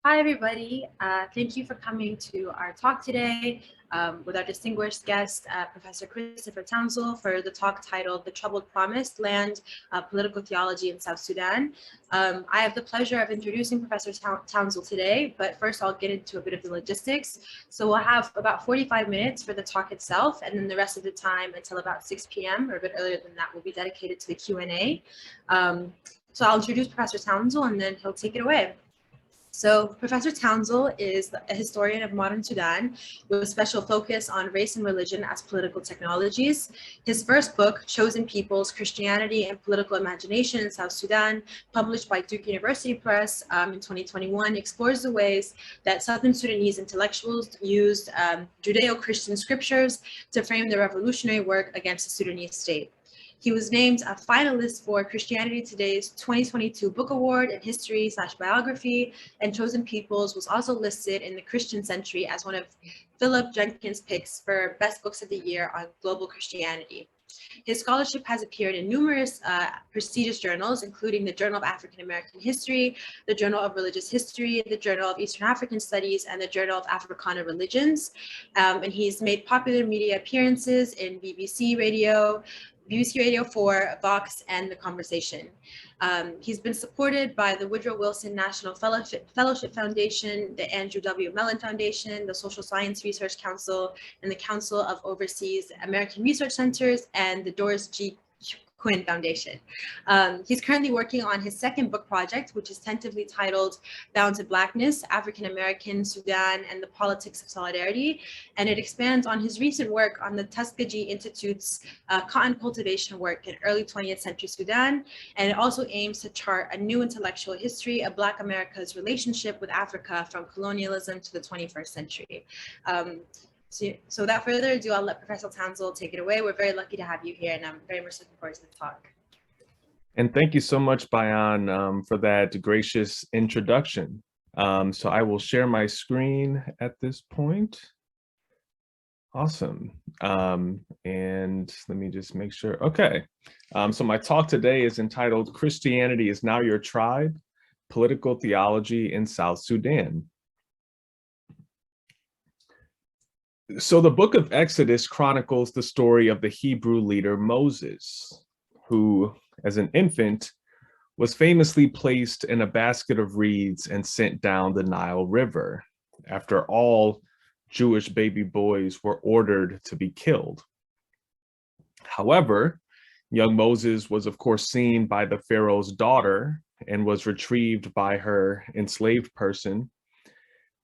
Hi, everybody. Thank you for coming to our talk today with our distinguished guest, Professor Christopher Tounsel, for the talk titled The Troubled Promised Land, Political Theology in South Sudan. I have the pleasure of introducing Professor Tounsel today, but first I'll get into a bit of the logistics. So we'll have about 45 minutes for the talk itself, and then the rest of the time until about 6 p.m. or a bit earlier than that will be dedicated to the Q&A. So I'll introduce Professor Tounsel and then he'll take it away. So Professor Tounsel is a historian of modern Sudan with a special focus on race and religion as political technologies. His first book, Chosen Peoples, Christianity and Political Imagination in South Sudan, published by Duke University Press in 2021, explores the ways that Southern Sudanese intellectuals used Judeo-Christian scriptures to frame their revolutionary work against the Sudanese state. He was named a finalist for Christianity Today's 2022 Book Award in History/Biography, and Chosen Peoples was also listed in the Christian Century as one of Philip Jenkins' picks for Best Books of the Year on Global Christianity. His scholarship has appeared in numerous prestigious journals, including the Journal of African American History, the Journal of Religious History, the Journal of Eastern African Studies, and the Journal of Africana Religions. And he's made popular media appearances in BBC Radio 4, Vox, and The Conversation. He's been supported by the Woodrow Wilson National Fellowship Foundation, the Andrew W. Mellon Foundation, the Social Science Research Council, and the Council of Overseas American Research Centers, and the Doris G. Quinn Foundation. He's currently working on his second book project, which is tentatively titled Bound to Blackness, African American, Sudan, and the Politics of Solidarity. And it expands on his recent work on the Tuskegee Institute's cotton cultivation work in early 20th century Sudan. And it also aims to chart a new intellectual history of Black America's relationship with Africa from colonialism to the 21st century. So without further ado, I'll let Professor Tounsel take it away. We're very lucky to have you here, and I'm very much looking forward to the talk. And thank you so much, Bayan, for that gracious introduction. So I will share my screen at this point. Awesome. And let me just make sure. Okay. So my talk today is entitled Christianity is Now Your Tribe, Political Theology in South Sudan. So the book of Exodus chronicles the story of the Hebrew leader Moses, who, as an infant, was famously placed in a basket of reeds and sent down the Nile River, after all Jewish baby boys were ordered to be killed. However, young Moses was, of course, seen by the Pharaoh's daughter and was retrieved by her enslaved person,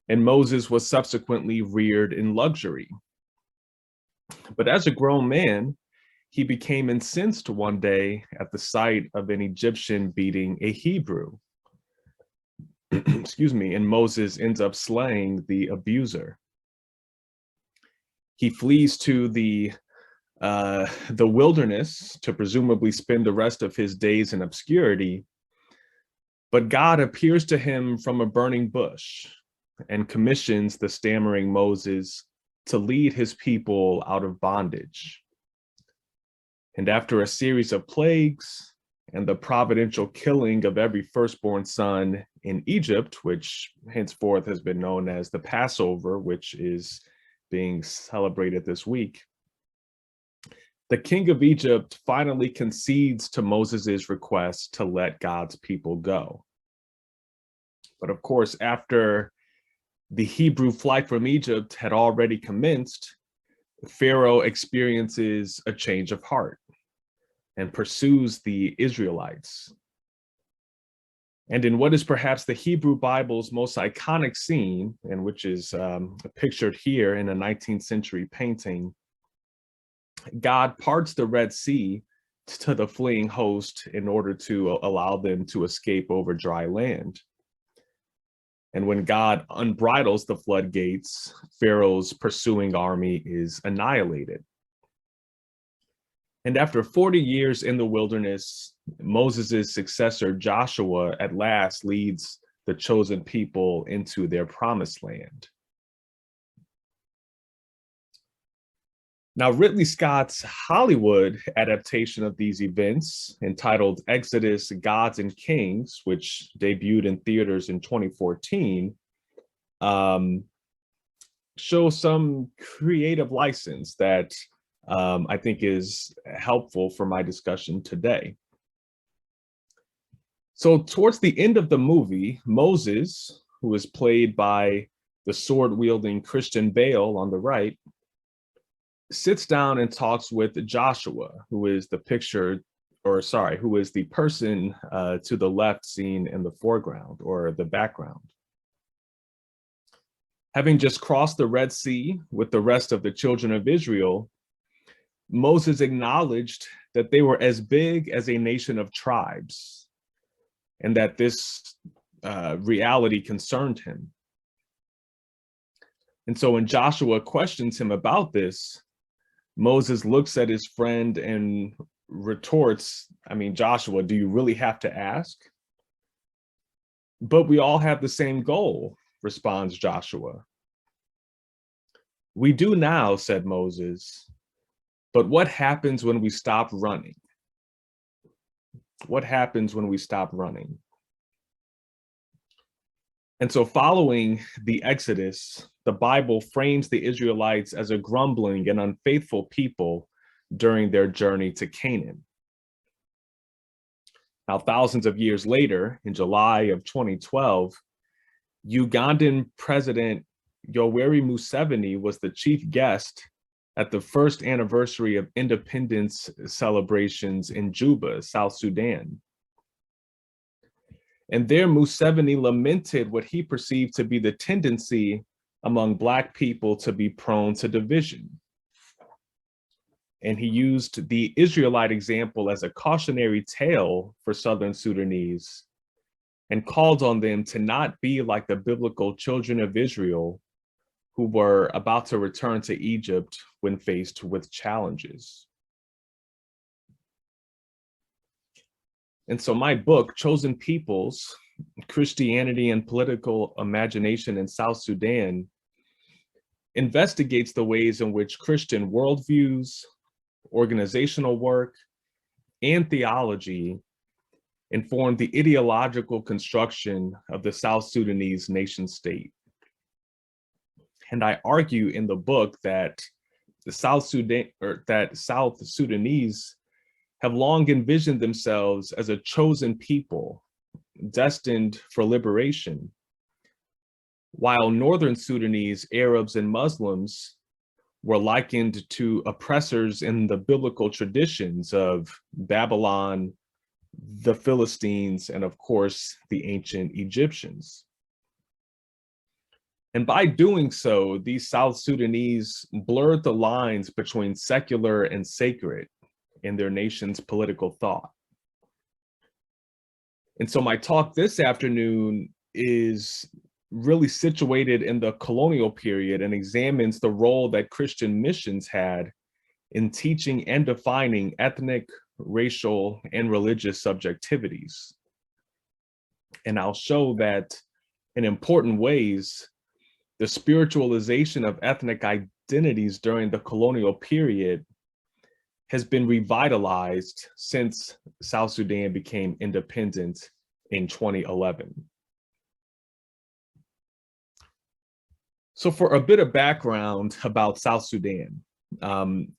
and Moses was subsequently reared in luxury. But as a grown man, he became incensed one day at the sight of an Egyptian beating a Hebrew. Excuse me, and Moses ends up slaying the abuser. He flees to the wilderness to presumably spend the rest of his days in obscurity, but God appears to him from a burning bush and commissions the stammering Moses to lead his people out of bondage. And after a series of plagues and the providential killing of every firstborn son in Egypt, which henceforth has been known as the Passover, which is being celebrated this week, the king of Egypt finally concedes to Moses's request to let God's people go. But of course, after the Hebrew flight from Egypt had already commenced, Pharaoh experiences a change of heart and pursues the Israelites. And in what is perhaps the Hebrew Bible's most iconic scene, and which is pictured here in a 19th century painting, God parts the Red Sea to the fleeing host in order to allow them to escape over dry land. And when God unbridles the floodgates, Pharaoh's pursuing army is annihilated. And after 40 years in the wilderness, Moses' successor, Joshua, at last leads the chosen people into their promised land. Now, Ridley Scott's Hollywood adaptation of these events, entitled Exodus, Gods and Kings, which debuted in theaters in 2014, show some creative license that I think is helpful for my discussion today. So towards the end of the movie, Moses, who is played by the sword-wielding Christian Bale on the right, sits down and talks with Joshua, who is the person to the left seen in the foreground or the background. Having just crossed the Red Sea with the rest of the children of Israel, Moses acknowledged that they were as big as a nation of tribes, and that this reality concerned him. And so when Joshua questions him about this, Moses looks at his friend and retorts, I mean, Joshua, do you really have to ask? But we all have the same goal, responds Joshua. We do now, said Moses, but what happens when we stop running? What happens when we stop running? And so following the Exodus, the Bible frames the Israelites as a grumbling and unfaithful people during their journey to Canaan. Now, thousands of years later, in July of 2012, Ugandan President Yoweri Museveni was the chief guest at the first anniversary of independence celebrations in Juba, South Sudan. And there, Museveni lamented what he perceived to be the tendency among Black people to be prone to division. And he used the Israelite example as a cautionary tale for Southern Sudanese and called on them to not be like the biblical children of Israel who were about to return to Egypt when faced with challenges. And so my book, Chosen Peoples, Christianity and Political Imagination in South Sudan, investigates the ways in which Christian worldviews, organizational work, and theology inform the ideological construction of the South Sudanese nation state. And I argue in the book that South Sudanese have long envisioned themselves as a chosen people destined for liberation, while Northern Sudanese Arabs and Muslims were likened to oppressors in the biblical traditions of Babylon, the Philistines, and of course, the ancient Egyptians. And by doing so, these South Sudanese blurred the lines between secular and sacred in their nation's political thought. And so my talk this afternoon is really situated in the colonial period and examines the role that Christian missions had in teaching and defining ethnic, racial, and religious subjectivities. And I'll show that in important ways, the spiritualization of ethnic identities during the colonial period has been revitalized since South Sudan became independent in 2011. So for a bit of background about South Sudan,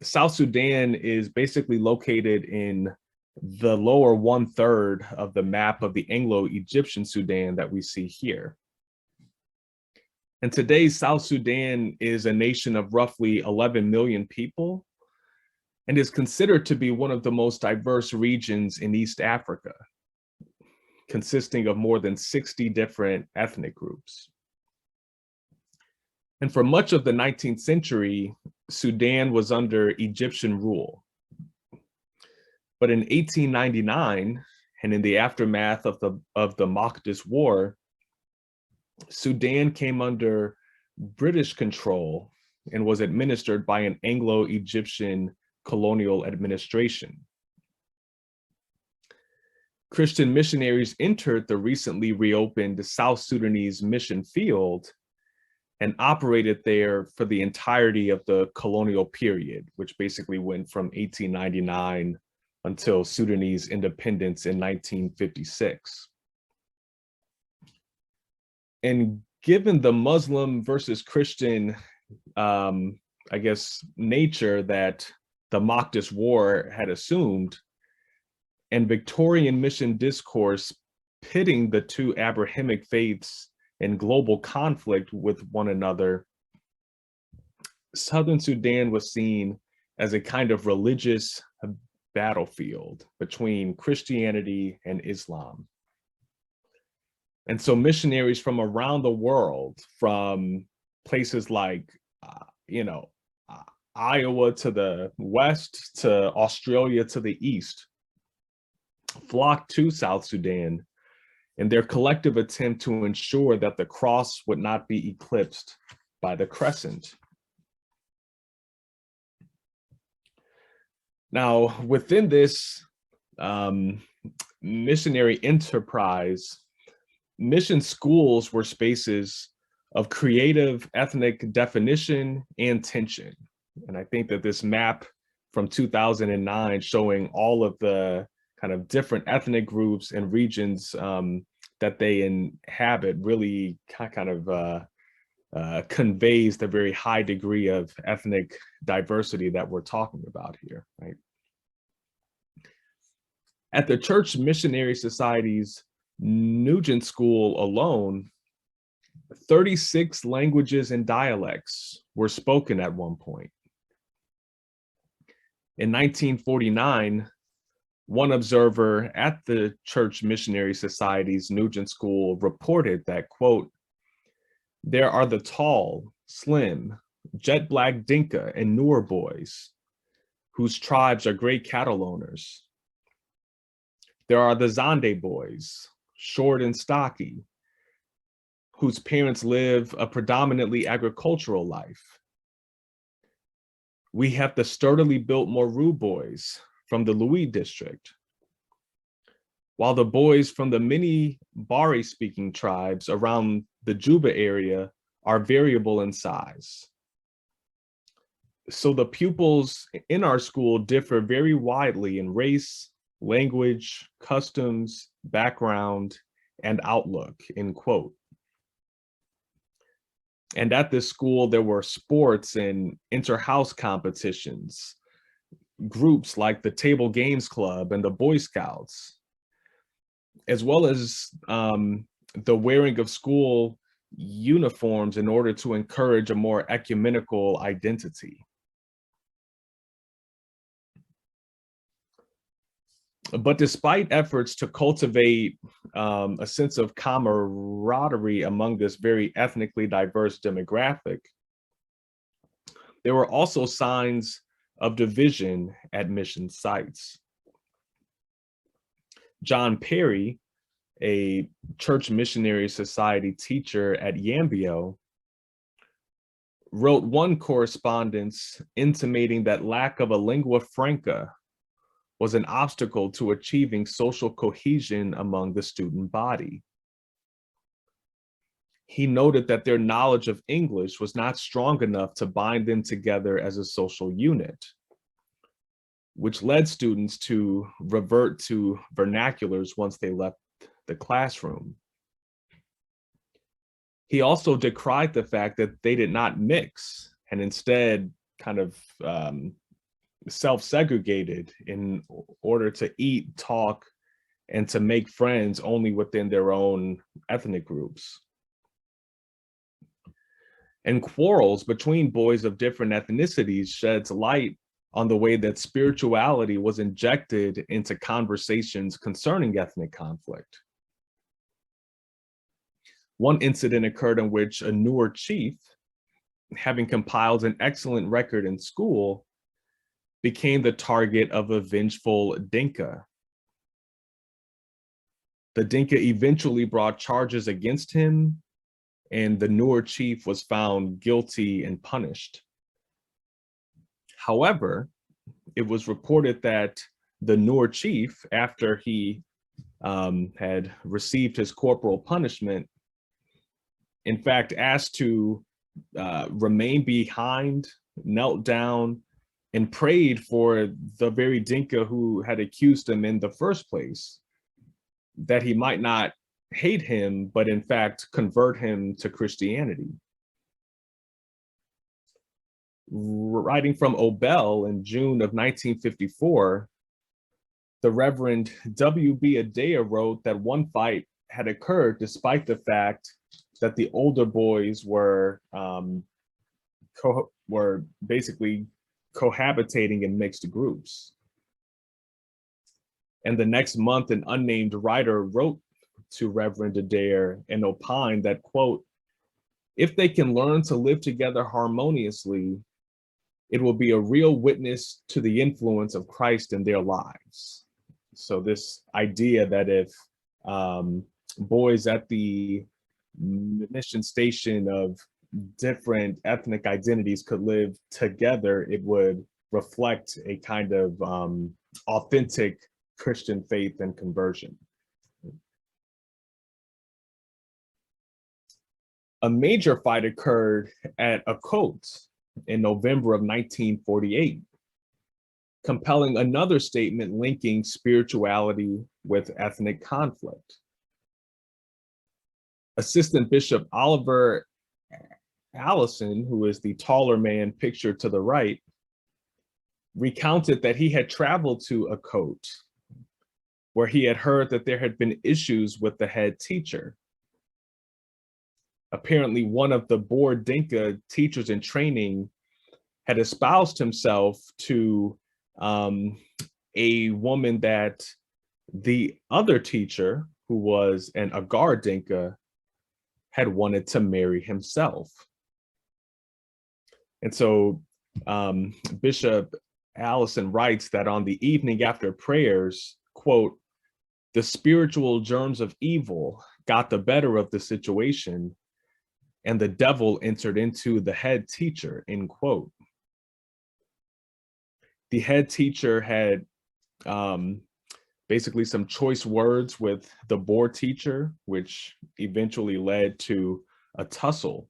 South Sudan is basically located in the lower 1/3 of the map of the Anglo-Egyptian Sudan that we see here. And today, South Sudan is a nation of roughly 11 million people and is considered to be one of the most diverse regions in East Africa, consisting of more than 60 different ethnic groups. And for much of the 19th century, Sudan was under Egyptian rule. But in 1899, and in the aftermath of the Makdis War, Sudan came under British control and was administered by an Anglo-Egyptian colonial administration. Christian missionaries entered the recently reopened South Sudanese mission field and operated there for the entirety of the colonial period, which basically went from 1899 until Sudanese independence in 1956. And given the Muslim versus Christian, I guess, nature that the Mahdist War had assumed, and Victorian mission discourse pitting the two Abrahamic faiths in global conflict with one another, Southern Sudan was seen as a kind of religious battlefield between Christianity and Islam. And so missionaries from around the world, from places like, Iowa to the west, to Australia to the east, flocked to South Sudan in their collective attempt to ensure that the cross would not be eclipsed by the crescent. Now, within this missionary enterprise, mission schools were spaces of creative ethnic definition and tension. And I think that this map from 2009 showing all of the kind of different ethnic groups and regions that they inhabit really kind of conveys the very high degree of ethnic diversity that we're talking about here, right? At the Church Missionary Society's Nugent School alone, 36 languages and dialects were spoken at one point. In 1949, one observer at the Church Missionary Society's Nugent School reported that, quote, "There are the tall, slim, jet black Dinka and Noor boys, whose tribes are great cattle owners. There are the Zande boys, short and stocky, whose parents live a predominantly agricultural life. We have the sturdily built Moru boys from the Louis district, while the boys from the many Bari-speaking tribes around the Juba area are variable in size. So the pupils in our school differ very widely in race, language, customs, background, and outlook," end quote. And at this school, there were sports and inter-house competitions, groups like the Table Games Club and the Boy Scouts, as well as the wearing of school uniforms in order to encourage a more ecumenical identity. But despite efforts to cultivate a sense of camaraderie among this very ethnically diverse demographic, there were also signs of division at mission sites. John Perry, a Church Missionary Society teacher at Yambio, wrote one correspondence intimating that lack of a lingua franca was an obstacle to achieving social cohesion among the student body. He noted that their knowledge of English was not strong enough to bind them together as a social unit, which led students to revert to vernaculars once they left the classroom. He also decried the fact that they did not mix and instead kind of self-segregated in order to eat, talk, and to make friends only within their own ethnic groups. And quarrels between boys of different ethnicities sheds light on the way that spirituality was injected into conversations concerning ethnic conflict. One incident occurred in which a Noor chief, having compiled an excellent record in school, became the target of a vengeful Dinka. The Dinka eventually brought charges against him, and the Noor chief was found guilty and punished. However, it was reported that the Noor chief, after he had received his corporal punishment, in fact, asked to remain behind, knelt down, and prayed for the very Dinka who had accused him in the first place, that he might not hate him, but in fact convert him to Christianity. Writing from Obel in June of 1954, the Reverend W.B. Adea wrote that one fight had occurred despite the fact that the older boys were basically cohabitating in mixed groups. And the next month, an unnamed writer wrote to Reverend Adair and opined that, quote, if they can learn to live together harmoniously, it will be a real witness to the influence of Christ in their lives. So this idea that if boys at the mission station of different ethnic identities could live together, it would reflect a kind of authentic Christian faith and conversion. A major fight occurred at Akot in November of 1948, compelling another statement linking spirituality with ethnic conflict. Assistant Bishop Oliver Allison, who is the taller man pictured to the right, recounted that he had traveled to Akot, where he had heard that there had been issues with the head teacher. Apparently, one of the Boer Dinka teachers in training had espoused himself to a woman that the other teacher, who was an Agar Dinka, had wanted to marry himself. And so Bishop Allison writes that on the evening after prayers, quote, the spiritual germs of evil got the better of the situation and the devil entered into the head teacher, end quote. The head teacher had basically some choice words with the Boer teacher, which eventually led to a tussle.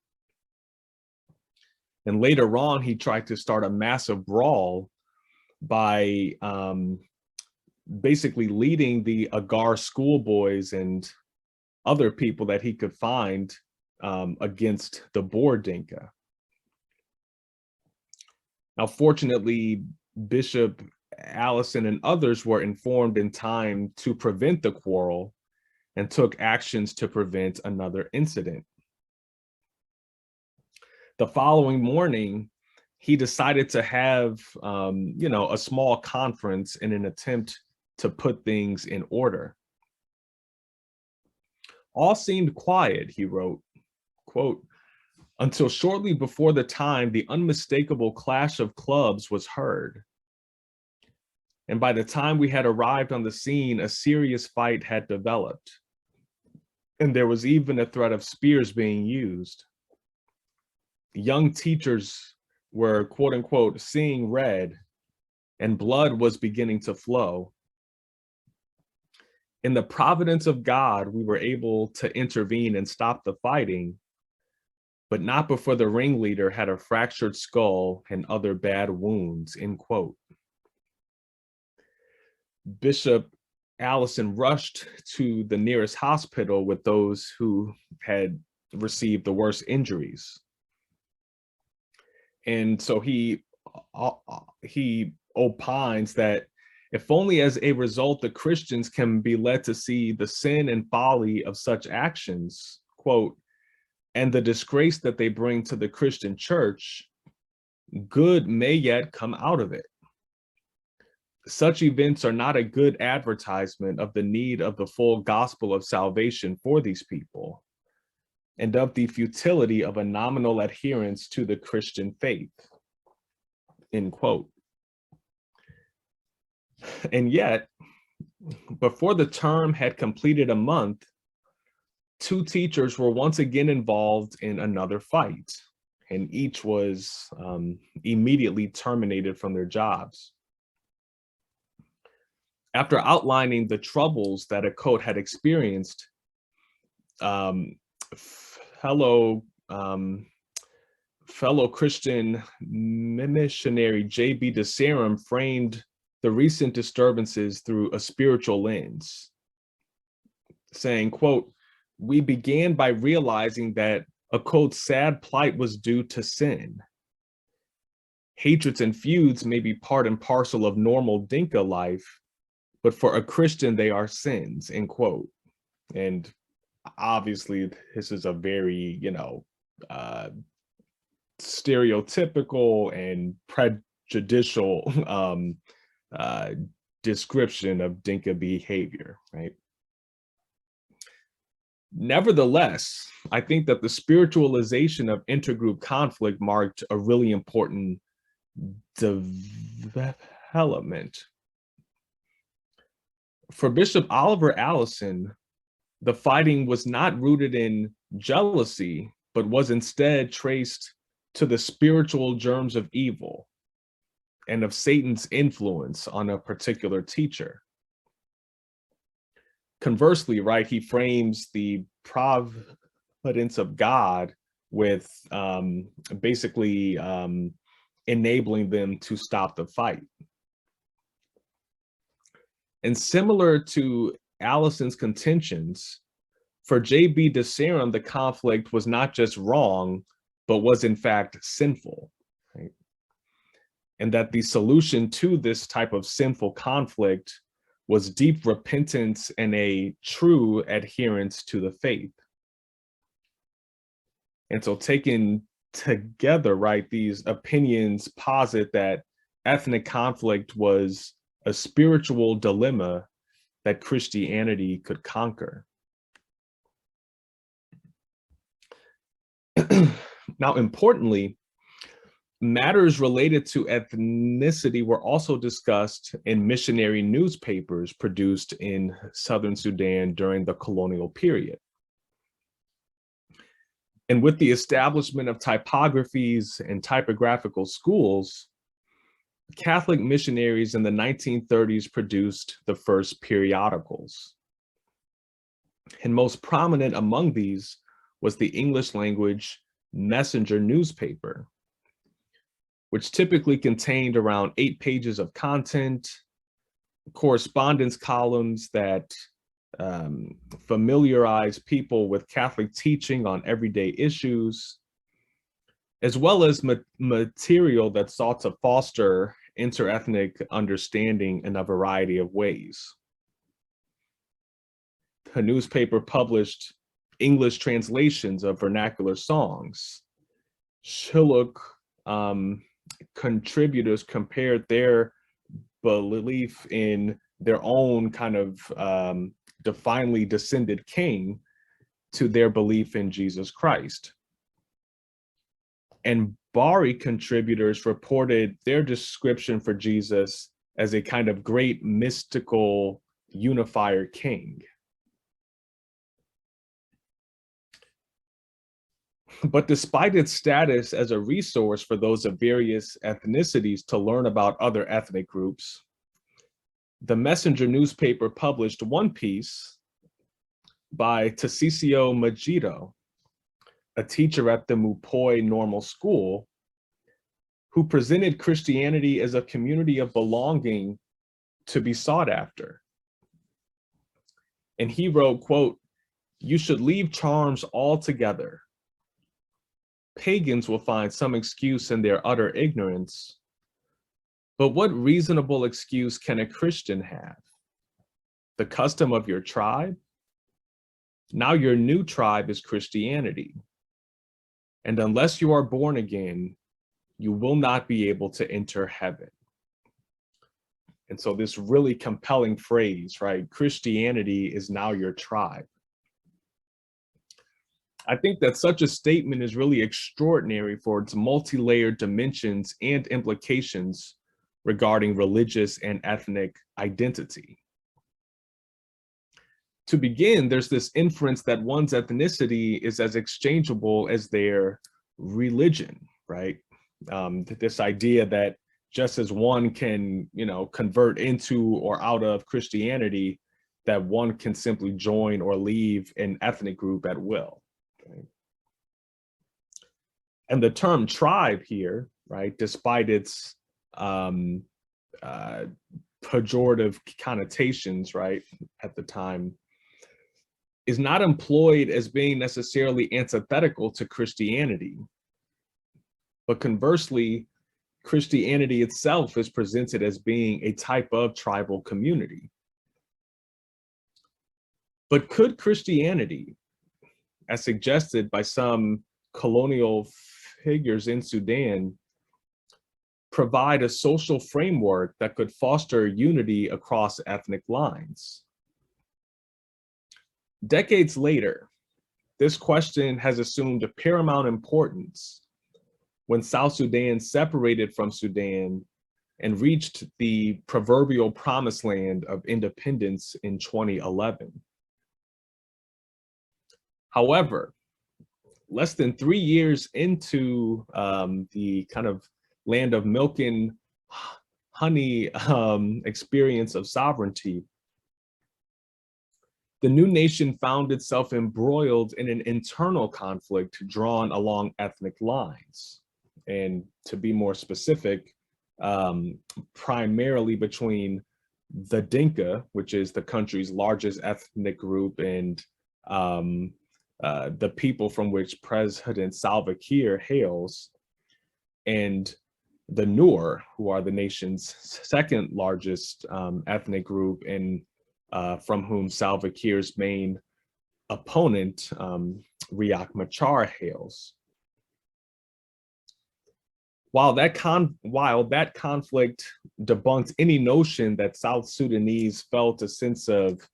And later on, he tried to start a massive brawl by basically leading the Agar schoolboys and other people that he could find against the Boer Dinka. Now, fortunately, Bishop Allison and others were informed in time to prevent the quarrel and took actions to prevent another incident. The following morning, he decided to have, a small conference in an attempt to put things in order. All seemed quiet, he wrote, quote, until shortly before the time the unmistakable clash of clubs was heard. And by the time we had arrived on the scene, a serious fight had developed. And there was even a threat of spears being used. Young teachers were, quote unquote, seeing red, and blood was beginning to flow. In the providence of God, we were able to intervene and stop the fighting, but not before the ringleader had a fractured skull and other bad wounds, end quote. Bishop Allison rushed to the nearest hospital with those who had received the worst injuries. And so he opines that if only as a result the Christians can be led to see the sin and folly of such actions, quote, and the disgrace that they bring to the Christian church, good may yet come out of it. Such events are not a good advertisement of the need of the full gospel of salvation for these people, and of the futility of a nominal adherence to the Christian faith, end quote. And yet, before the term had completed a month, two teachers were once again involved in another fight, and each was immediately terminated from their jobs. After outlining the troubles that Akot had experienced, fellow Christian missionary J.B. DeSarum framed the recent disturbances through a spiritual lens, saying, quote, we began by realizing that a quote sad plight was due to sin. Hatreds and feuds may be part and parcel of normal Dinka life, but for a Christian, they are sins, end quote. And obviously, this is a very, stereotypical and prejudicial description of Dinka behavior, right? Nevertheless, I think that the spiritualization of intergroup conflict marked a really important development. For Bishop Oliver Allison, the fighting was not rooted in jealousy, but was instead traced to the spiritual germs of evil and of Satan's influence on a particular teacher. Conversely, right, he frames the providence of God with basically enabling them to stop the fight. And similar to Allison's contentions, for J.B. DeSarum, the conflict was not just wrong, but was in fact sinful, right? And that the solution to this type of sinful conflict was deep repentance and a true adherence to the faith. And so taken together, right, these opinions posit that ethnic conflict was a spiritual dilemma that Christianity could conquer. Now, importantly, matters related to ethnicity were also discussed in missionary newspapers produced in Southern Sudan during the colonial period. And with the establishment of typographies and typographical schools, Catholic missionaries in the 1930s produced the first periodicals. And most prominent among these was the English language Messenger newspaper, which typically contained around 8 pages of content, correspondence columns that familiarize people with Catholic teaching on everyday issues, as well as material that sought to foster interethnic understanding in a variety of ways. The newspaper published English translations of vernacular songs. Shilluk contributors compared their belief in their own kind of divinely descended king to their belief in Jesus Christ. And Bari contributors reported their description for Jesus as a kind of great mystical unifier king. But despite its status as a resource for those of various ethnicities to learn about other ethnic groups, the Messenger newspaper published one piece by Tassisio Majido, a teacher at the Mupoi Normal School, who presented Christianity as a community of belonging to be sought after. And he wrote, quote, "You should leave charms altogether. Pagans will find some excuse in their utter ignorance, but what reasonable excuse can a Christian have? The custom of your tribe? Now your new tribe is Christianity. And unless you are born again, you will not be able to enter heaven." And so this really compelling phrase, right? Christianity is now your tribe. I think that such a statement is really extraordinary for its multi-layered dimensions and implications regarding religious and ethnic identity. To begin, there's this inference that one's ethnicity is as exchangeable as their religion, right? This idea that just as one can, convert into or out of Christianity, that one can simply join or leave an ethnic group at will. Okay? And the term tribe here, right, despite its pejorative connotations, right, at the time, is not employed as being necessarily antithetical to Christianity, but conversely, Christianity itself is presented as being a type of tribal community. But could Christianity, as suggested by some colonial figures in Sudan, provide a social framework that could foster unity across ethnic lines? Decades later, this question has assumed a paramount importance when South Sudan separated from Sudan and reached the proverbial promised land of independence in 2011. However, less than 3 years into the kind of land of milk and honey experience of sovereignty, the new nation found itself embroiled in an internal conflict drawn along ethnic lines. And to be more specific, primarily between the Dinka, which is the country's largest ethnic group, and the people from which President Salva Kiir hails, and the Nur, who are the nation's second largest ethnic group, and from whom Salva Kiir's main opponent, Riek Machar, hails. While that conflict debunked any notion that South Sudanese felt a sense of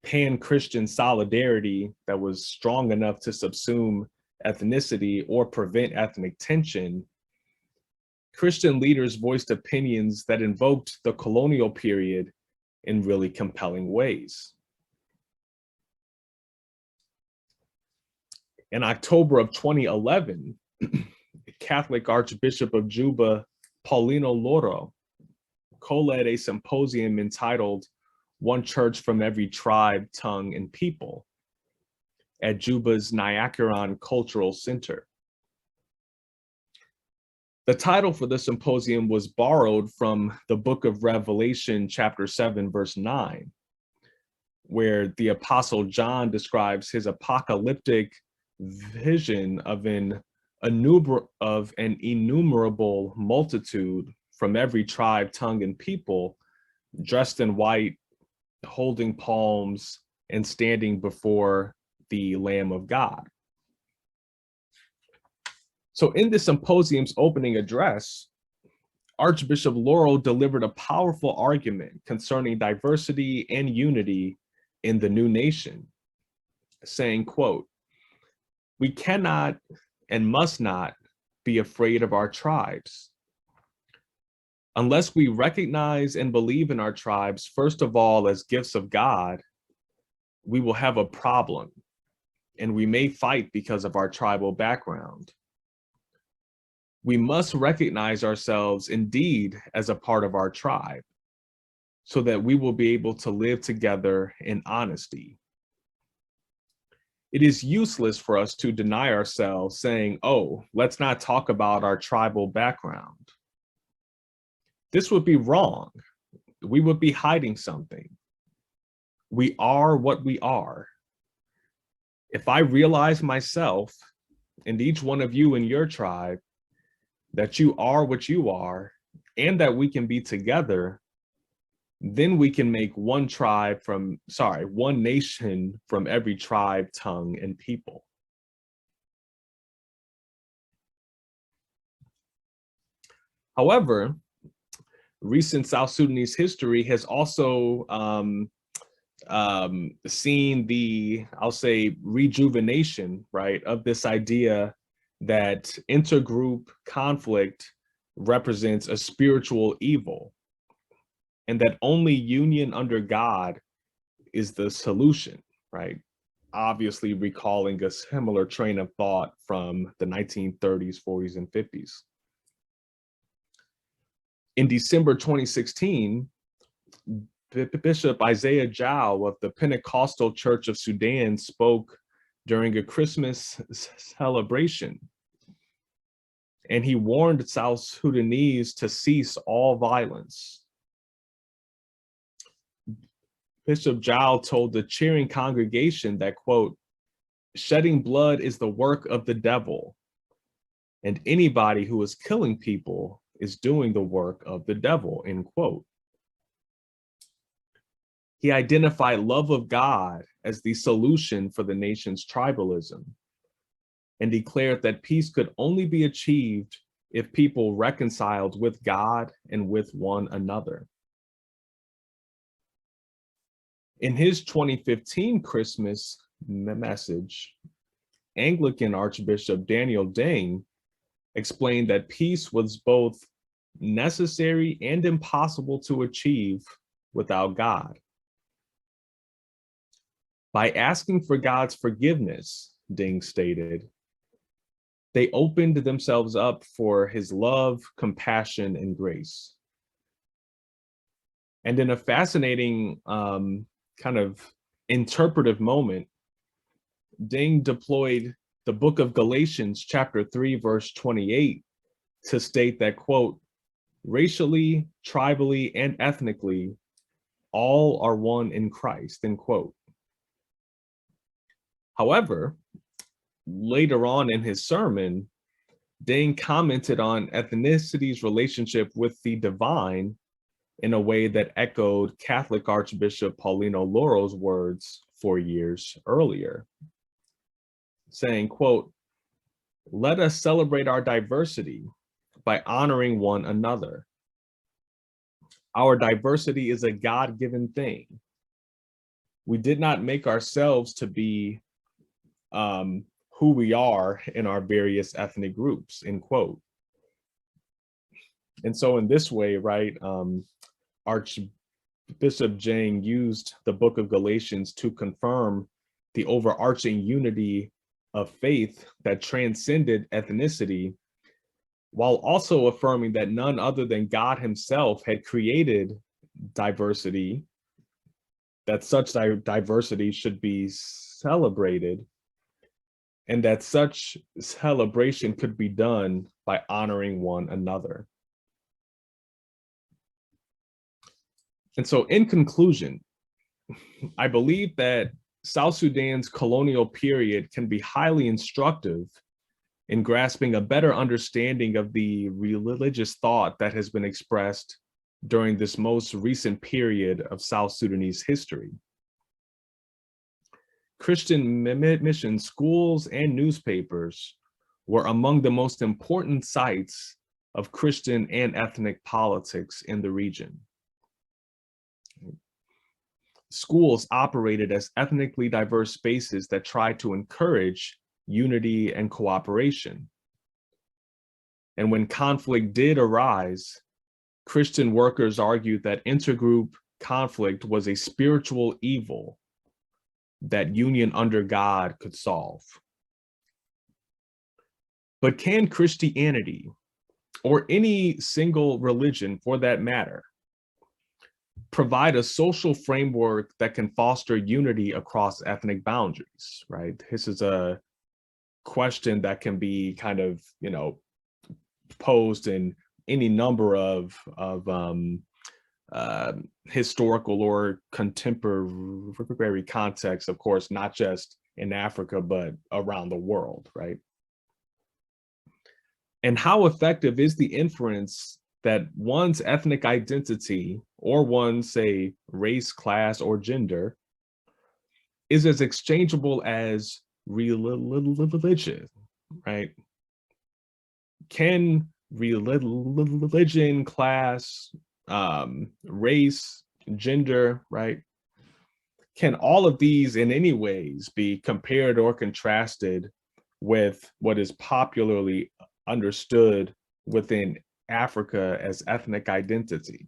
pan-Christian solidarity that was strong enough to subsume ethnicity or prevent ethnic tension, Christian leaders voiced opinions that invoked the colonial period in really compelling ways. In October of 2011, Catholic Archbishop of Juba, Paulino Loro, co-led a symposium entitled "One Church from Every Tribe, Tongue, and People" at Juba's Nyakiran Cultural Center. The title for the symposium was borrowed from the book of Revelation, chapter 7, verse 9, where the Apostle John describes his apocalyptic vision of an innumerable multitude from every tribe, tongue, and people, dressed in white, holding palms, and standing before the Lamb of God. So in the symposium's opening address, Archbishop Laurel delivered a powerful argument concerning diversity and unity in the new nation, saying, quote, "We cannot and must not be afraid of our tribes. Unless we recognize and believe in our tribes, first of all, as gifts of God, we will have a problem, and we may fight because of our tribal background. We must recognize ourselves indeed as a part of our tribe, so that we will be able to live together in honesty. It is useless for us to deny ourselves, saying, oh, let's not talk about our tribal background. This would be wrong. We would be hiding something. We are what we are. If I realize myself, and each one of you in your tribe, that you are what you are, and that we can be together, then we can make one nation from every tribe, tongue, and people." However, recent South Sudanese history has also seen the, I'll say, rejuvenation, right, of this idea that intergroup conflict represents a spiritual evil, and that only union under God is the solution, right? Obviously recalling a similar train of thought from the 1930s, 40s, and 50s. In December 2016, Bishop Isaiah Jau of the Pentecostal Church of Sudan spoke during a Christmas celebration, and he warned South Sudanese to cease all violence. Bishop Jowell told the cheering congregation that, quote, shedding blood is the work of the devil, and anybody who is killing people is doing the work of the devil, end quote. He identified love of God as the solution for the nation's tribalism and declared that peace could only be achieved if people reconciled with God and with one another. In his 2015 Christmas message, Anglican Archbishop Daniel Deng explained that peace was both necessary and impossible to achieve without God. By asking for God's forgiveness, Deng stated, they opened themselves up for his love, compassion, and grace. And in a fascinating kind of interpretive moment, Deng deployed the book of Galatians, chapter 3, verse 28, to state that, quote, racially, tribally, and ethnically, all are one in Christ, end quote. However, later on in his sermon, Deng commented on ethnicity's relationship with the divine in a way that echoed Catholic Archbishop Paulino Loro's words 4 years earlier, saying, quote, let us celebrate our diversity by honoring one another. Our diversity is a God-given thing. We did not make ourselves to be who we are in our various ethnic groups, end quote. And so in this way, right, Archbishop Deng used the book of Galatians to confirm the overarching unity of faith that transcended ethnicity, while also affirming that none other than God himself had created diversity, that such diversity should be celebrated, and that such celebration could be done by honoring one another. And so in conclusion, I believe that South Sudan's colonial period can be highly instructive in grasping a better understanding of the religious thought that has been expressed during this most recent period of South Sudanese history. Christian mission schools and newspapers were among the most important sites of Christian and ethnic politics in the region. Schools operated as ethnically diverse spaces that tried to encourage unity and cooperation. And when conflict did arise, Christian workers argued that intergroup conflict was a spiritual evil that union under God could solve. But can Christianity, or any single religion for that matter, provide a social framework that can foster unity across ethnic boundaries, right? This is a question that can be kind of, posed in any number of historical or contemporary contexts, of course, not just in Africa, but around the world, right? And how effective is the inference that one's ethnic identity or one's, say, race, class, or gender is as exchangeable as religion, right? Can religion, class, race, gender, right? Can all of these in any ways be compared or contrasted with what is popularly understood within Africa as ethnic identity?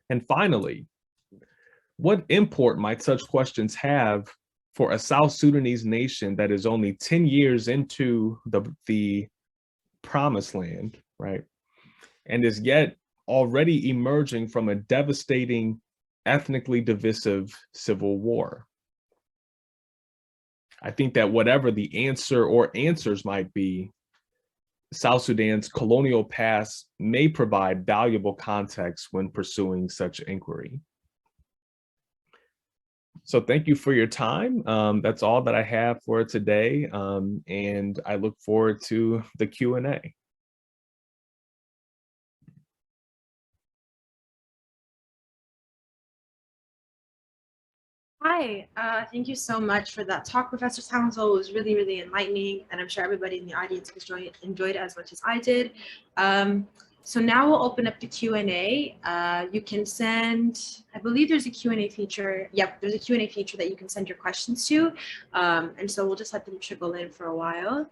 And finally, what import might such questions have for a South Sudanese nation that is only 10 years into the promised land, right? And is yet already emerging from a devastating, ethnically divisive civil war? I think that whatever the answer or answers might be, South Sudan's colonial past may provide valuable context when pursuing such inquiry. So thank you for your time. That's all that I have for today. And I look forward to the Q&A. Hi, thank you so much for that talk, Professor Tounsel. It was really, really enlightening, and I'm sure everybody in the audience enjoyed it as much as I did. So now we'll open up the Q&A. You can send, I believe there's a Q&A feature. Yep, there's a Q&A feature that you can send your questions to. And so we'll just let them trickle in for a while.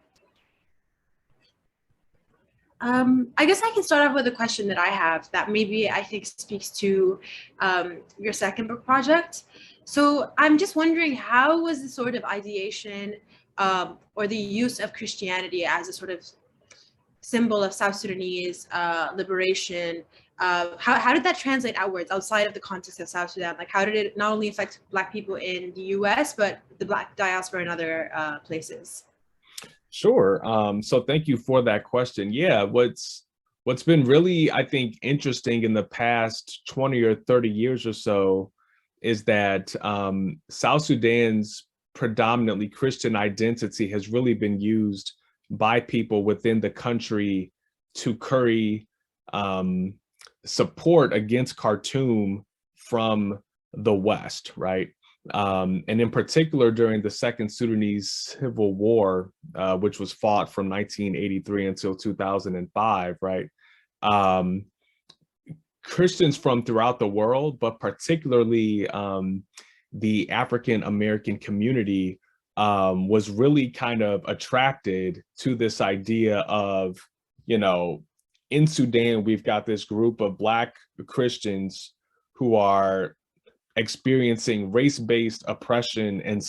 I guess I can start off with a question that I have that maybe I think speaks to your second book project. So I'm just wondering, how was the sort of ideation or the use of Christianity as a sort of symbol of South Sudanese liberation? How did that translate outwards outside of the context of South Sudan? Like, how did it not only affect Black people in the US, but the Black diaspora in other places? Sure. So thank you for that question. Yeah, what's been really, I think, interesting in the past 20 or 30 years or so is that South Sudan's predominantly Christian identity has really been used by people within the country to curry support against Khartoum from the West, right? And in particular, during the Second Sudanese Civil War, which was fought from 1983 until 2005, right? Christians from throughout the world, but particularly the African American community, was really kind of attracted to this idea of, in Sudan, we've got this group of Black Christians who are experiencing race-based oppression and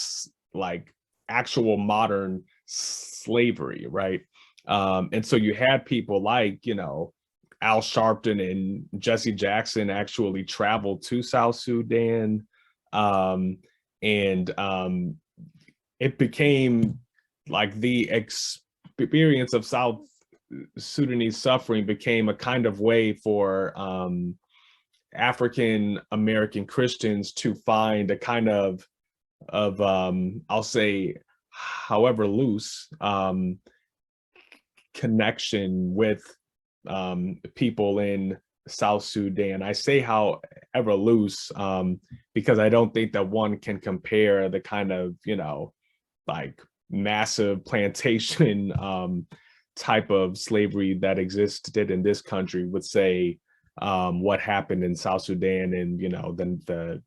like actual modern slavery, right? And so you had people like, Al Sharpton and Jesse Jackson actually traveled to South Sudan. It became like the experience of South Sudanese suffering became a kind of way for African American Christians to find a kind of I'll say, however loose, connection with people in South Sudan. I say however loose because I don't think that one can compare the kind of, like massive plantation type of slavery that existed in this country with, say, what happened in South Sudan in, then the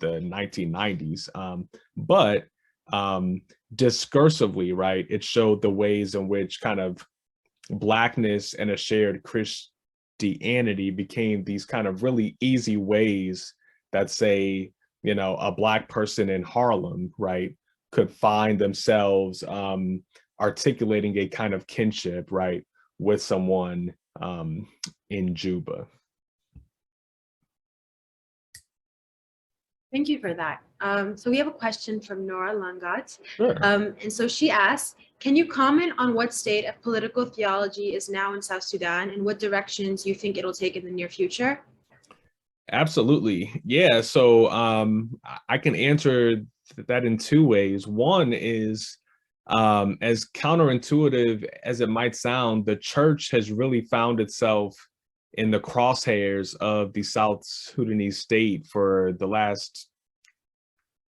1990s. But discursively, right, it showed the ways in which kind of Blackness and a shared Christianity became these kind of really easy ways that, say, a Black person in Harlem, right, could find themselves articulating a kind of kinship, right, with someone in Juba. Thank you for that. So we have a question from Nora Langat. Sure. And so she asks, can you comment on what state of political theology is now in South Sudan and what directions you think it'll take in the near future? Absolutely. Yeah. So I can answer that in two ways. One is, as counterintuitive as it might sound, the church has really found itself in the crosshairs of the South Sudanese state for the last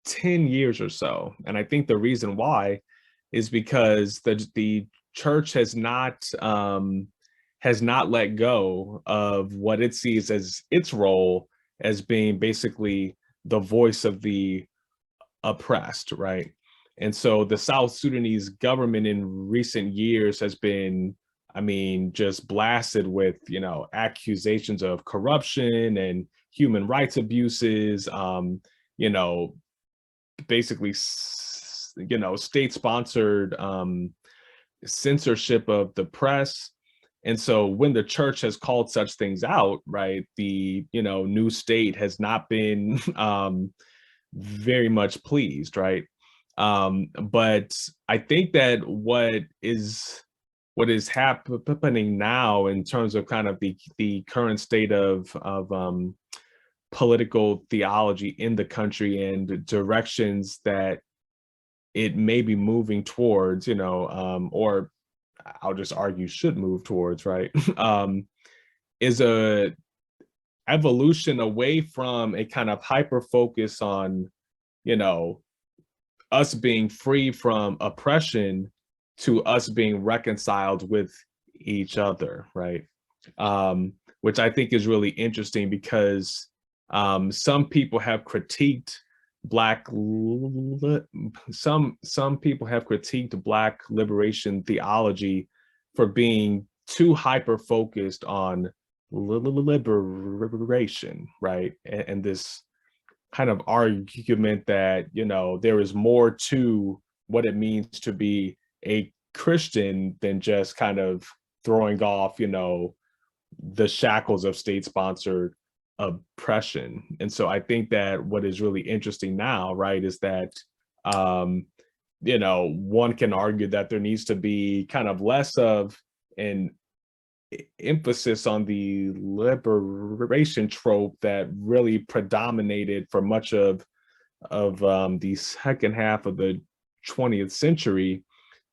10 years or so. And I think the reason why is because the church has not let go of what it sees as its role as being basically the voice of the oppressed, right? And so the South Sudanese government in recent years has been, just blasted with, accusations of corruption and human rights abuses, basically, state-sponsored censorship of the press. And so when the church has called such things out, right, the, new state has not been very much pleased, right? But I think that what is happening now in terms of kind of the current state of political theology in the country and directions that it may be moving towards, or I'll just argue should move towards, right? Is a evolution away from a kind of hyper focus on, us being free from oppression to us being reconciled with each other, right? Which I think is really interesting because some people have critiqued some people have critiqued Black liberation theology for being too hyper focused on liberation, right? And this kind of argument that there is more to what it means to be a Christian than just kind of throwing off the shackles of state-sponsored oppression. And so I think that what is really interesting now, right, is that one can argue that there needs to be kind of less of an emphasis on the liberation trope that really predominated for much of the second half of the 20th century,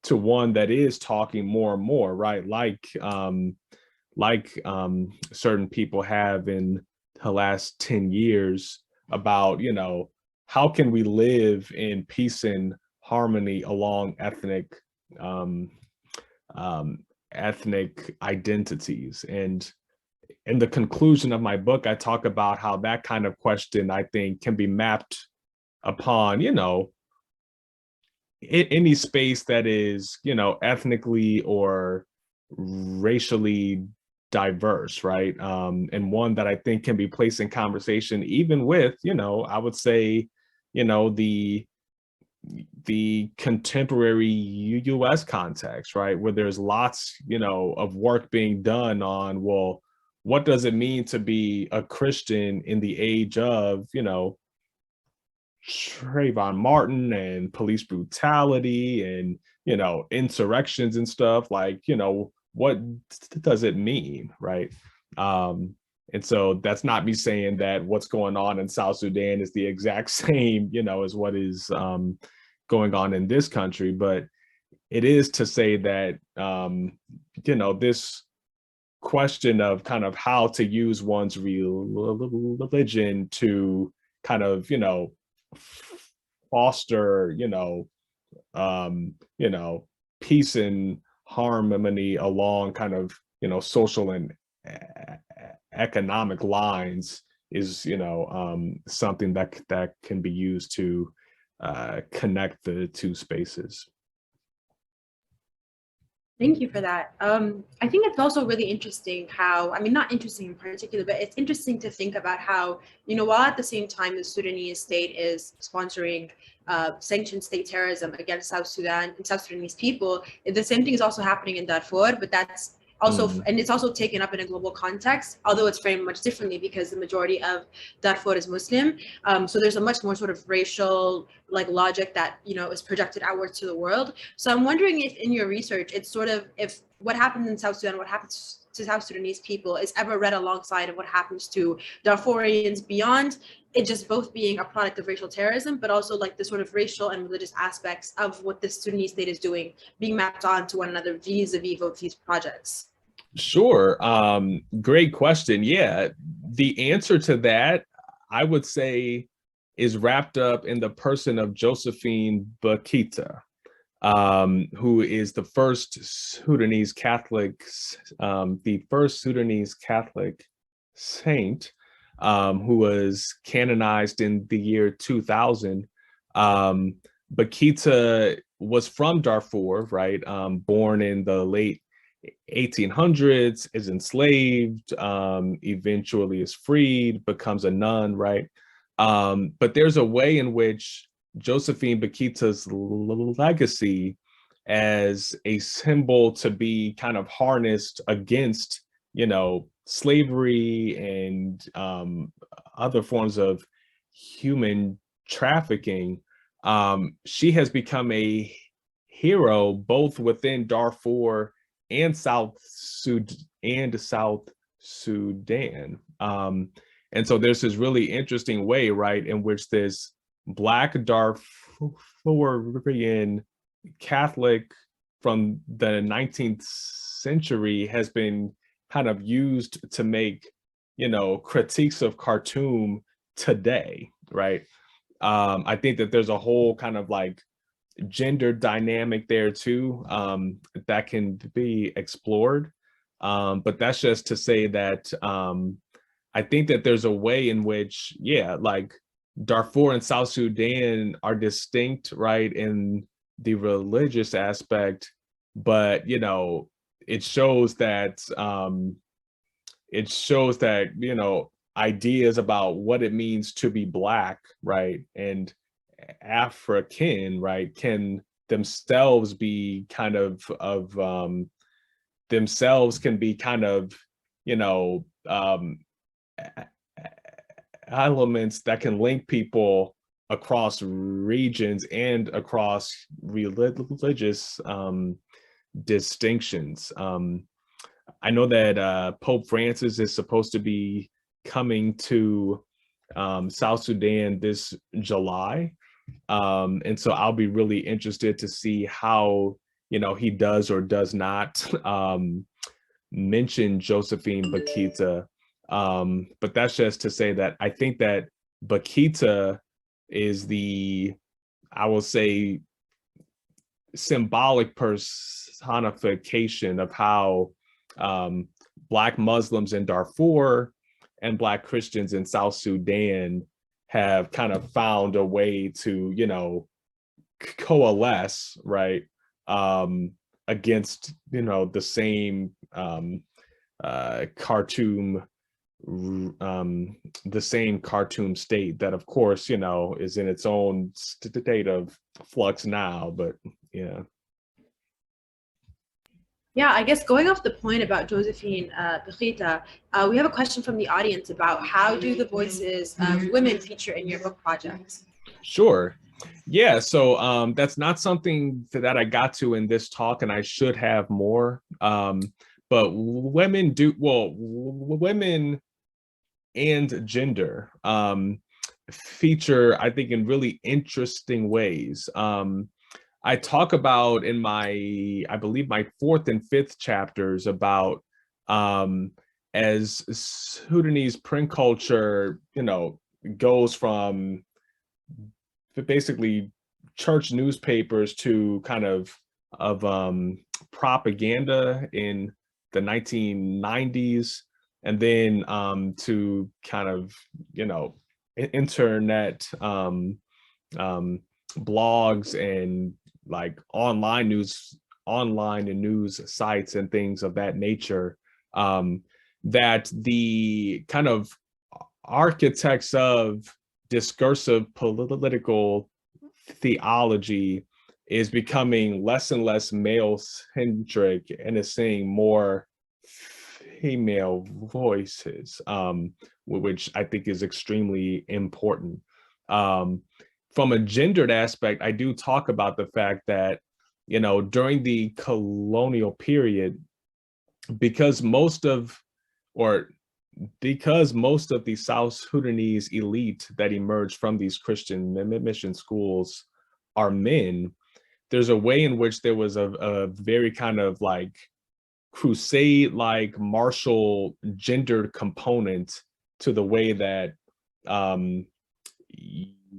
to one that is talking more and more, right, like certain people have in the last 10 years about how can we live in peace and harmony along ethnic identities. And in the conclusion of my book, I talk about how that kind of question, I think, can be mapped upon any space that is ethnically or racially diverse, right? And one that I think can be placed in conversation even with I would say the contemporary US context, right, where there's lots of work being done on, well, what does it mean to be a Christian in the age of Trayvon Martin and police brutality and insurrections and stuff, like what does it mean, right? And so that's not me saying that what's going on in South Sudan is the exact same as what is going on in this country, but it is to say that this question of kind of how to use one's religion to kind of foster peace and harmony along kind of social and economic lines is something that can be used to connect the two spaces. Thank you for that. I think it's also really interesting how, I mean, not interesting in particular, but it's interesting to think about how, while at the same time the Sudanese state is sponsoring sanctioned state terrorism against South Sudan and South Sudanese people, the same thing is also happening in Darfur, but that's also, and it's also taken up in a global context, although it's framed much differently because the majority of Darfur is Muslim. So there's a much more sort of racial logic that is projected outwards to the world. So I'm wondering if in your research, it's sort of if what happens in South Sudan, what happens to South Sudanese people is ever read alongside of what happens to Darfurians beyond it just both being a product of racial terrorism, but also the sort of racial and religious aspects of what the Sudanese state is doing being mapped onto one another vis-a-vis both these projects. Sure. Great question. Yeah, the answer to that, I would say, is wrapped up in the person of Josephine Bakita, who is the first Sudanese Catholic saint, who was canonized in the year 2000. Bakita was from Darfur, right? Born in the late 1800s, is enslaved, eventually is freed, becomes a nun, right? But there's a way in which Josephine Bakita's legacy as a symbol to be kind of harnessed against, slavery and other forms of human trafficking. She has become a hero both within Darfur and South Sudan. And so there's this really interesting way, right, in which this Black Darfurian Catholic from the 19th century has been kind of used to make, critiques of Khartoum today, right? I think that there's a whole kind of like gender dynamic there too, that can be explored. But that's just to say that I think that there's a way in which, yeah, like Darfur and South Sudan are distinct, right, in the religious aspect, but it shows that ideas about what it means to be Black, right, and African, right, can themselves be kind of themselves can be kind of, you know, elements that can link people across regions and across religious distinctions. I know that Pope Francis is supposed to be coming to South Sudan this July. And so I'll be really interested to see how, he does or does not mention Josephine Bakita. But that's just to say that I think that Bakita is I will say, symbolic personification of how Black Muslims in Darfur and Black Christians in South Sudan have kind of found a way to, coalesce, right, against, the same Khartoum, the same Khartoum state that, of course, is in its own state of flux now, but yeah. Yeah, I guess going off the point about Josephine Bakita, we have a question from the audience about how do the voices of women feature in your book project? Sure. Yeah, so that's not something that I got to in this talk, and I should have more. But women and gender feature, I think, in really interesting ways. I talk about in I believe my 4th and 5th chapters about as Sudanese print culture, goes from basically church newspapers to kind of propaganda in the 1990s, and then to kind of internet blogs and like online and news sites and things of that nature, that the kind of architects of discursive political theology is becoming less and less male-centric and is seeing more female voices, which I think is extremely important. From a gendered aspect, I do talk about the fact that, during the colonial period, because most of the South Sudanese elite that emerged from these Christian mission schools are men, there's a way in which there was a very kind of like crusade-like martial gendered component to the way that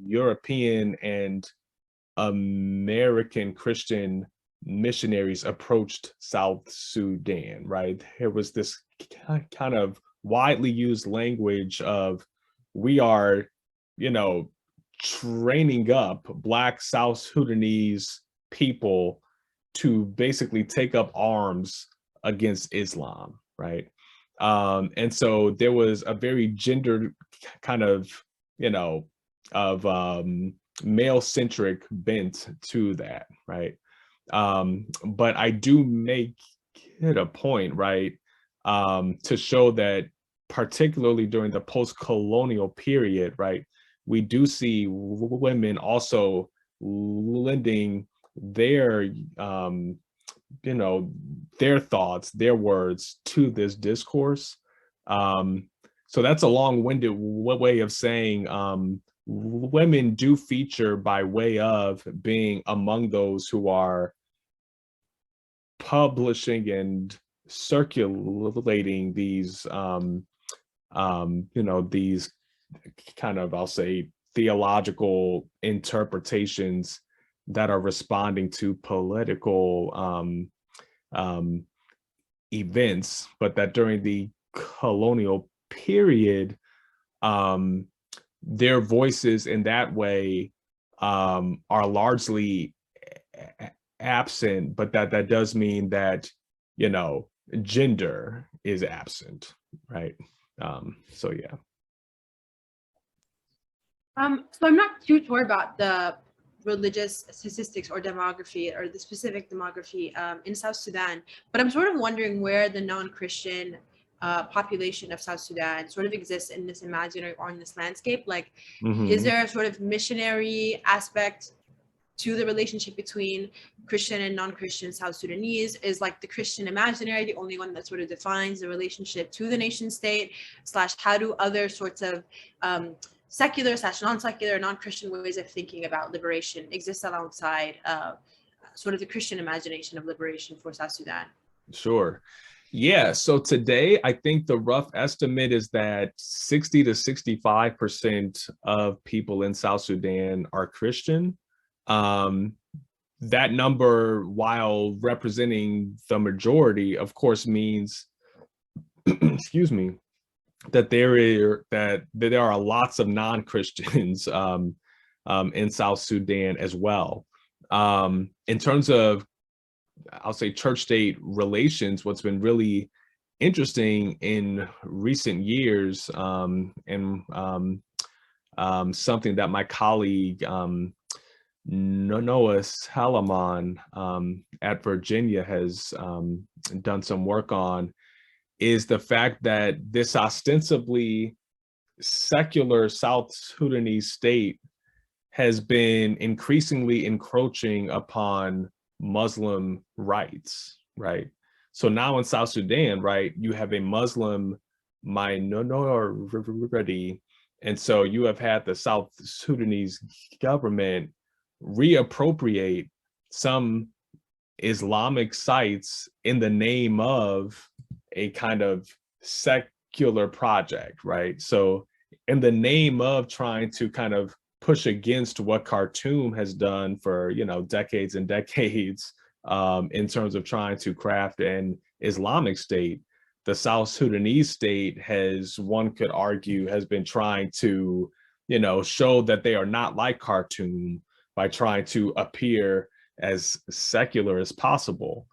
European and American Christian missionaries approached South Sudan, right? There was this kind of widely used language of, we are, training up Black South Sudanese people to basically take up arms against Islam, right? And so there was a very gendered kind of, male-centric bent to that, right? But I do make it a point, right, to show that particularly during the post-colonial period, right, we do see women also lending their, their thoughts, their words to this discourse. So that's a long-winded way of saying women do feature by way of being among those who are publishing and circulating these these kind of, I'll say, theological interpretations that are responding to political events, but that during the colonial period, their voices in that way are largely absent, but that does mean that, gender is absent, right? So yeah. So I'm not too sure about the religious statistics or demography or the specific demography in South Sudan, but I'm sort of wondering where the non-Christian population of South Sudan sort of exists in this imaginary or in this landscape. Like, is there a sort of missionary aspect to the relationship between Christian and non-Christian South Sudanese? Is like the Christian imaginary the only one that sort of defines the relationship to the nation state, / how do other sorts of secular / non-secular, non-Christian ways of thinking about liberation exist alongside sort of the Christian imagination of liberation for South Sudan? Sure. Yeah. So today, I think the rough estimate is that 60 to 65% of people in South Sudan are Christian. That number, while representing the majority, of course, means, excuse me, that there are lots of non-Christians in South Sudan as well. In terms of, I'll say, church-state relations, what's been really interesting in recent years, and something that my colleague Noah Salaman at Virginia has done some work on, is the fact that this ostensibly secular South Sudanese state has been increasingly encroaching upon Muslim rights, right? So now in South Sudan, right, you have a Muslim minority, and so you have had the South Sudanese government reappropriate some Islamic sites in the name of a kind of secular project, right? So in the name of trying to kind of push against what Khartoum has done for, decades and decades, in terms of trying to craft an Islamic state, the South Sudanese state has, one could argue, has been trying to, show that they are not like Khartoum by trying to appear as secular as possible.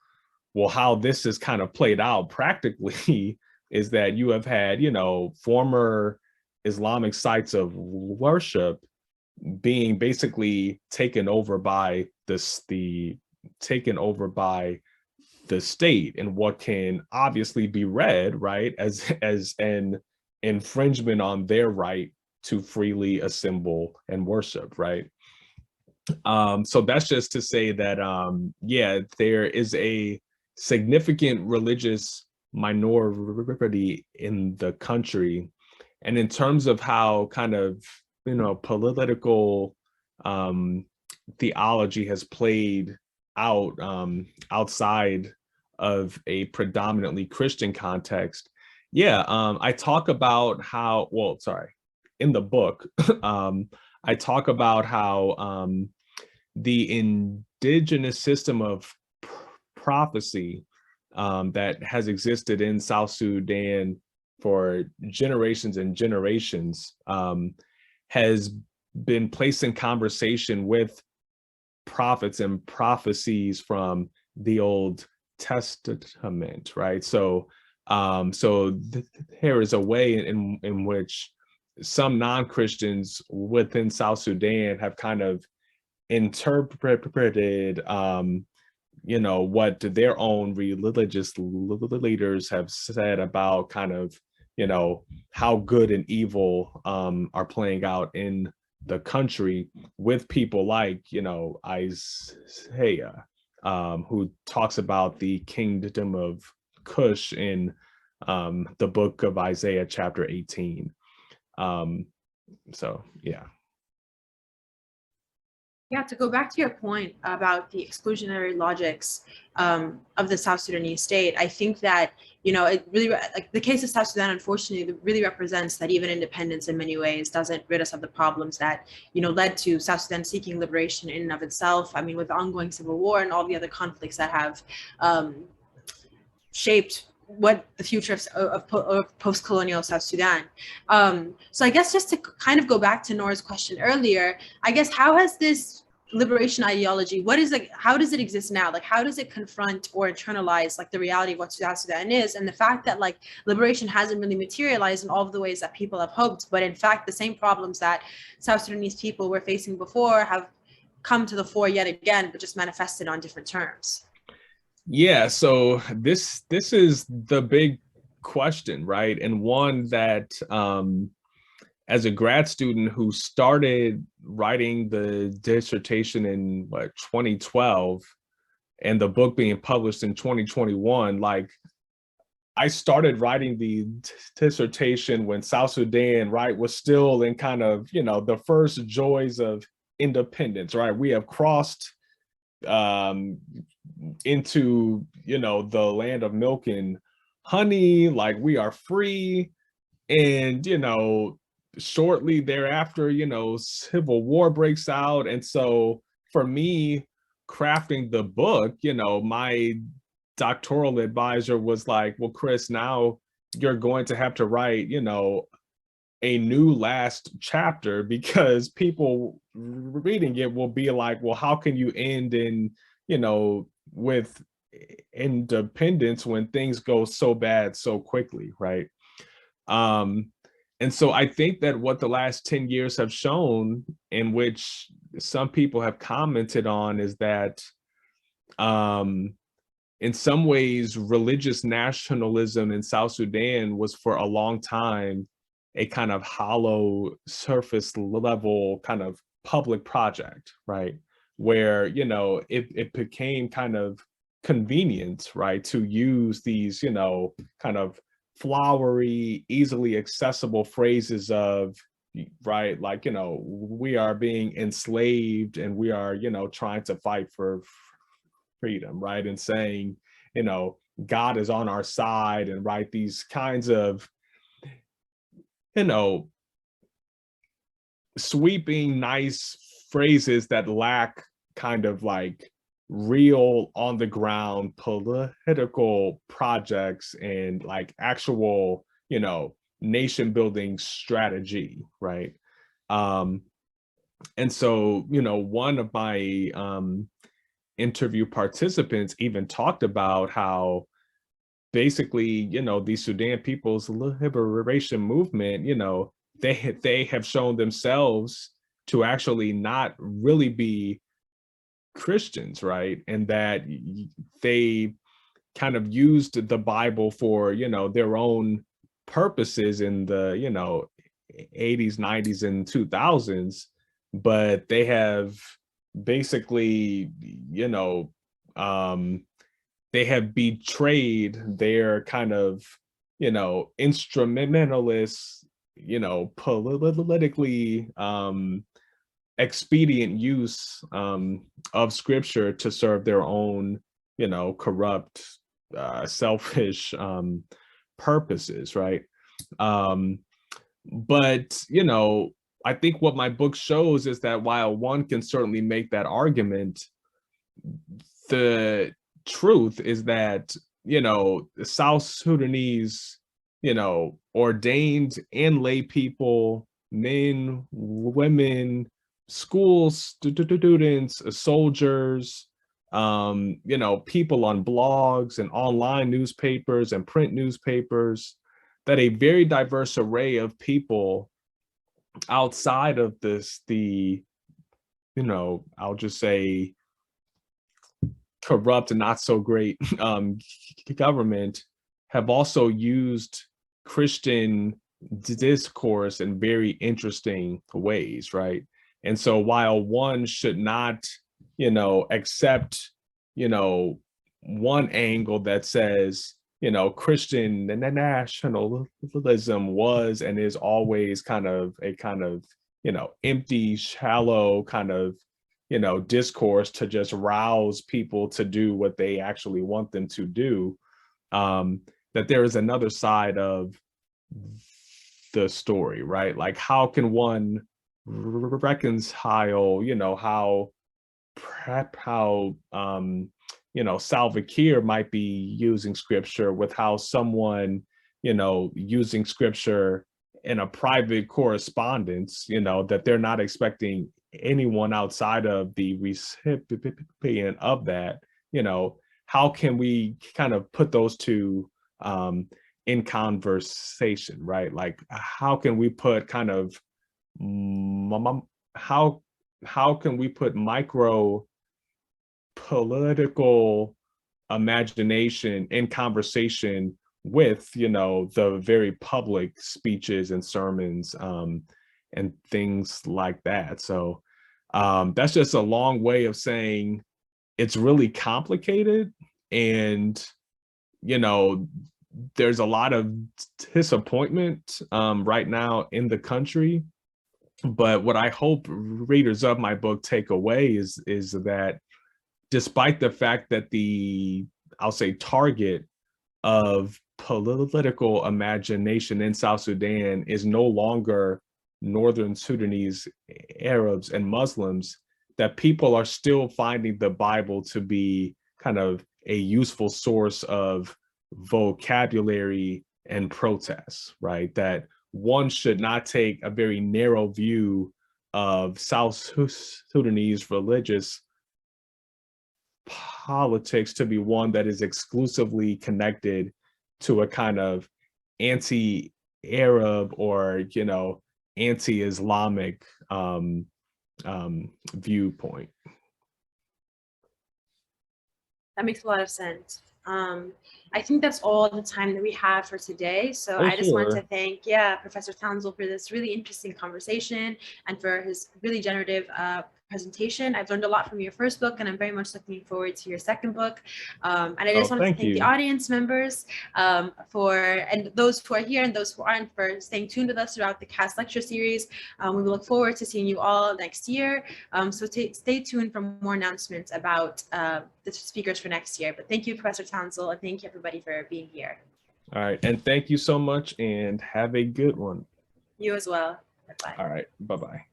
Well, how this is kind of played out practically is that you have had, former Islamic sites of worship being basically taken over by the state, and what can obviously be read, right, as an infringement on their right to freely assemble and worship, right? So that's just to say that, there is a significant religious minority in the country. And in terms of how kind of, political theology has played out outside of a predominantly Christian context, I talk about how, in the book, I talk about how the indigenous system of prophecy that has existed in South Sudan for generations and generations has been placed in conversation with prophets and prophecies from the Old Testament, right? So, there is a way in which some non-Christians within South Sudan have kind of interpreted, what their own religious leaders have said about kind of, how good and evil are playing out in the country, with people like, Isaiah, who talks about the kingdom of Cush in the book of Isaiah, chapter 18. So, yeah. Yeah, to go back to your point about the exclusionary logics of the South Sudanese state, I think that, it really, like the case of South Sudan, unfortunately, really represents that even independence in many ways doesn't rid us of the problems that, led to South Sudan seeking liberation in and of itself. I mean, with the ongoing civil war and all the other conflicts that have shaped what the future of post-colonial South Sudan. So I guess just to kind of go back to Nora's question earlier, I guess how has this liberation ideology, how does it exist now? Like, how does it confront or internalize like the reality of what South Sudan is, and the fact that like liberation hasn't really materialized in all of the ways that people have hoped, but in fact the same problems that South Sudanese people were facing before have come to the fore yet again, but just manifested on different terms. Yeah, so this is the big question, right? And one that as a grad student who started writing the dissertation in 2012, and the book being published in 2021, like I started writing the dissertation when South Sudan, right, was still in kind of, the first joys of independence, right? We have crossed into, the land of milk and honey, like we are free. And, shortly thereafter, civil war breaks out. And so for me, crafting the book, my doctoral advisor was like, well, Chris, now you're going to have to write, a new last chapter, because people reading it will be like, well, how can you end in, with independence when things go so bad so quickly, right? And so I think that what the last 10 years have shown, in which some people have commented on, is that in some ways, religious nationalism in South Sudan was for a long time a kind of hollow, surface level kind of public project, right? Where, it became kind of convenient, right, to use these, kind of flowery, easily accessible phrases of, right, like, we are being enslaved and we are, trying to fight for freedom, right? And saying, God is on our side, and right, these kinds of, sweeping, nice phrases that lack kind of like real on the ground political projects and like actual, nation building strategy, right? And so, one of my interview participants even talked about how basically, the Sudan People's Liberation Movement, they have shown themselves to actually not really be Christians, right? And that they kind of used the Bible for, their own purposes in the, 80s, 90s, and 2000s, but they have basically, they have betrayed their kind of, instrumentalist, politically expedient use of scripture to serve their own, corrupt, selfish purposes, right? But, I think what my book shows is that while one can certainly make that argument, the truth is that, the South Sudanese, ordained and lay people, men, women, school students, soldiers, people on blogs and online newspapers and print newspapers, that a very diverse array of people outside of I'll just say corrupt and not so great government, have also used Christian discourse in very interesting ways, right? And so while one should not, accept, one angle that says, Christian nationalism was and is always kind of a empty, shallow kind of, discourse to just rouse people to do what they actually want them to do. That there is another side of the story, right? Like, how can one reconcile, how Salva Kiir might be using scripture with how someone, using scripture in a private correspondence, that they're not expecting anyone outside of the recipient of that, how can we kind of put those two in conversation, right? Like, how can we put kind of how can we put micro political imagination in conversation with, the very public speeches and sermons and things like that? So that's just a long way of saying it's really complicated, and there's a lot of disappointment right now in the country. But what I hope readers of my book take away is that despite the fact that I'll say, target of political imagination in South Sudan is no longer Northern Sudanese Arabs and Muslims, that people are still finding the Bible to be kind of a useful source of vocabulary and protest, right? That one should not take a very narrow view of South Sudanese religious politics to be one that is exclusively connected to a kind of anti-Arab or, anti-Islamic viewpoint. That makes a lot of sense. I think that's all the time that we have for today. So I just want to thank, Professor Tounsel for this really interesting conversation and for his really generative presentation. I've learned a lot from your first book, and I'm very much looking forward to your second book. And I just want to thank the audience members and those who are here and those who aren't for staying tuned with us throughout the CAST lecture series. We look forward to seeing you all next year. So stay tuned for more announcements about the speakers for next year. But thank you, Professor Tounsel, and thank you everybody for being here. All right, and thank you so much, and have a good one. You as well. Bye-bye. All right, bye-bye.